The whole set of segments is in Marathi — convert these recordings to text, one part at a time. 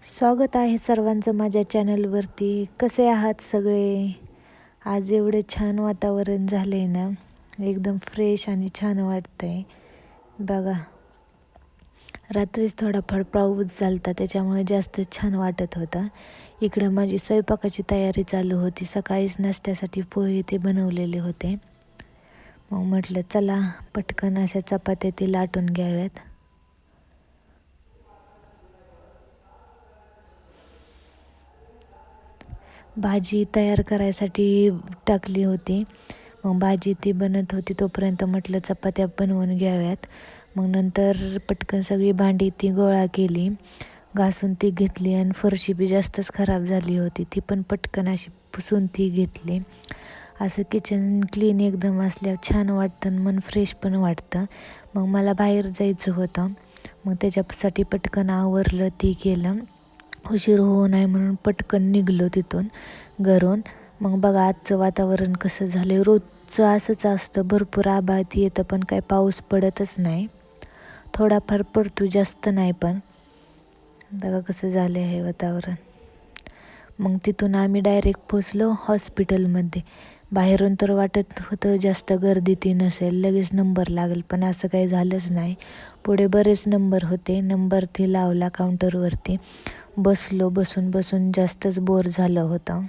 स्वागत आहे सर्वांचं माझ्या चॅनलवरती. कसे आहात सगळे? आज एवढे छान वातावरण झालं आहे ना, एकदम फ्रेश आणि छान वाटतं आहे. बघा, रात्रीच थोडाफार पाऊस झाला होता, त्याच्यामुळे जास्त छान वाटत होता. इकडं माझी स्वयंपाकाची तयारी चालू होती. सकाळीच नाश्त्यासाठी पोहे ते बनवलेले होते. मग म्हटलं चला पटकन अशा चपात्या ते लाटून घ्याव्यात. भाजी तयार करायसाठी टाकली होती. मग भाजी ती बनत होती तोपर्यंत म्हटलं चपात्या बनवून घ्याव्यात. मग नंतर पटकन सगळी भांडी ती गोळा केली, घासून ती घेतली. आणि फरशी बी जास्तच खराब झाली होती, ती पण पटकन अशी पुसून ती घेतली. असं किचन क्लीन एकदम असल्यावर छान वाटतं आणि मन फ्रेश पण वाटतं. मग मला बाहेर जायचं होतं, मग त्याच्यासाठी पटकन आवरलं, ती केलं. उशीर होऊ नये म्हणून पटकन निघलो तिथून घरून. मग बघा आजचं वातावरण कसं झालं. रोजचं असंच असतं, भरपूर आभाळ येतं पण काय पाऊस पडतच नाही. थोडाफार पडतो, जास्त नाही. पण बघा कसं झालं आहे वातावरण. मग तिथून आम्ही डायरेक्ट पोचलो हॉस्पिटलमध्ये. बाहेरून तर वाटत होतं जास्त गर्दी ती नसेल, लगेच नंबर लागेल, पण असं काही झालंच नाही. पुढे बरेच नंबर होते. नंबर ती लावला काउंटरवरती. बसलो. बसून जास्तच बोर झालं होतं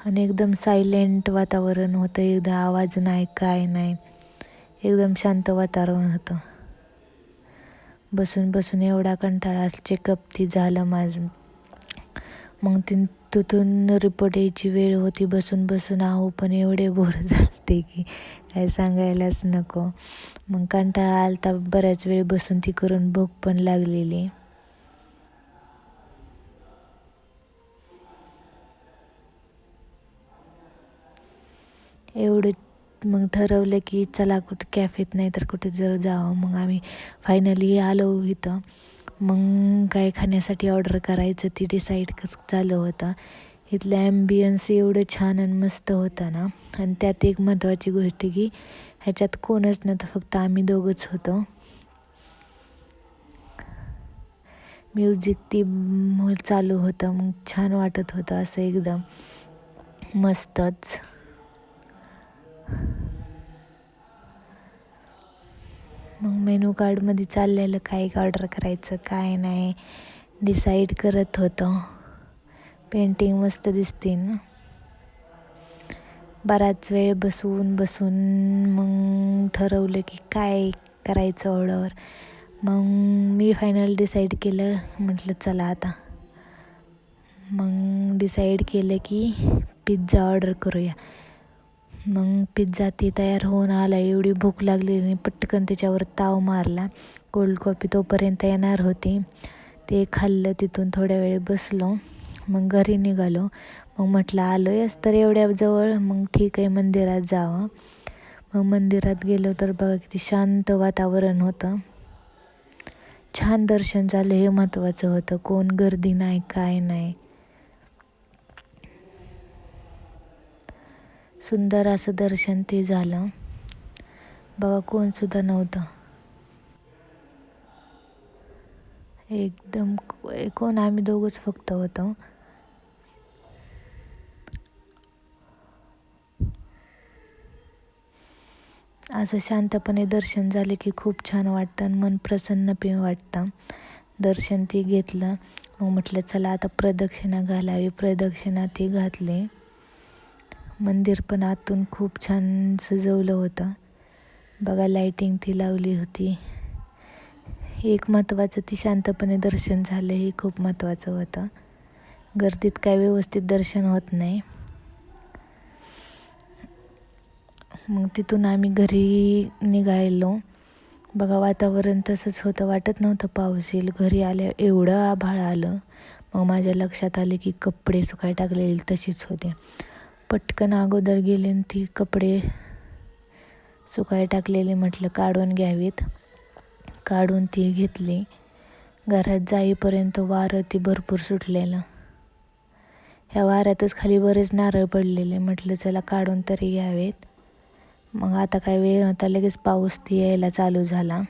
आणि एकदम सायलेंट वातावरण होतं. एकदा आवाज नाही, काय नाही, एकदम शांत वातावरण होतं. बसून एवढा कंटाळा. चेकअप ती झालं माझं. मग तिथून रिपोर्ट यायची वेळ होती. बसून आहो पण एवढे बोर झालते की काय सांगायलाच नको. मग कंटाळा आलता बऱ्याच वेळ बसून ती करून, भूक पण लागलेली. एवढं मग ठरवलं की चला कुठं कॅफेत नाही तर कुठे जर जावं. मग आम्ही फायनली आलो इथं. मग काय खाण्यासाठी ऑर्डर करायचं ती डिसाईड कसं चालू होतं. इथलं ॲम्बियन्स एवढं छान आणि मस्त होतं ना. आणि त्यात एक महत्त्वाची गोष्ट की ह्याच्यात कोणच नव्हतं, फक्त आम्ही दोघंच होतो. म्युझिक ती चालू होतं, मग छान वाटत होतं असं एकदम मस्तच. मग मेनू कार्डमध्ये चाललेलं काय ऑर्डर करायचं काय नाही डिसाईड करत होतो. पेंटिंग मस्त दिसते ना. बराच वेळ बसून मग ठरवलं की काय करायचं ऑर्डर. मग मी फायनल डिसाईड केलं, म्हटलं चला आता. मग डिसाईड केलं की पिझ्झा ऑर्डर करूया. मग पिझ्झा ती तयार होऊन आला. एवढी भूक लागलेली, पटकन त्याच्यावर ताव मारला. कोल्ड कॉफी तोपर्यंत येणार होती, ते खाल्लं. तिथून थोड्या वेळ बसलो, मग घरी निघालो. मग म्हटलं आलो आहेस तर एवढ्या जवळ, मग ठीक आहे मंदिरात जावं. मग मंदिरात गेलो तर बघा किती शांत वातावरण होतं. छान दर्शन झालं, हे महत्त्वाचं होतं. कोण गर्दी नाही, काय नाही. सुंदर असं दर्शन ते झालं. बघा कोणसुद्धा नव्हतं. एकदम कोण, आम्ही दोघंच फक्त होतो. असं शांतपणे दर्शन झाले की खूप छान वाटतं आणि मन प्रसन्न पण वाटतं. दर्शन ते घेतलं. मग म्हटलं चला आता प्रदक्षिणा घालावी. प्रदक्षिणा ती घातली. मंदिर पण आतून खूप छान सजवलं होतं. बघा लाईटिंग ती लावली होती. एक महत्त्वाचं, ती शांतपणे दर्शन झालं, हे खूप महत्त्वाचं होतं. गर्दीत काय व्यवस्थित दर्शन होत नाही. मग तिथून आम्ही घरी निघालो. बघा वातावरण तसंच होतं, वाटत नव्हतं पाऊस येईल. घरी आल्या एवढं आभाळ आलं. मग माझ्या लक्षात आले की कपडे सुकाय टाकलेले तशीच होते. पटकन अगोदर गेले आणि ती कपडे सुकाय टाकलेले म्हटलं काढून घ्यावीत. काढून ती घेतली. घरात जाईपर्यंत वारं ती भरपूर सुटलेलं. ह्या वाऱ्यातच खाली बरेच नारळ पडलेले. म्हटलं चला काढून तरी घ्यावेत. मग आता काय वेळ होता, लगेच पाऊस ती यायला चालू झाला.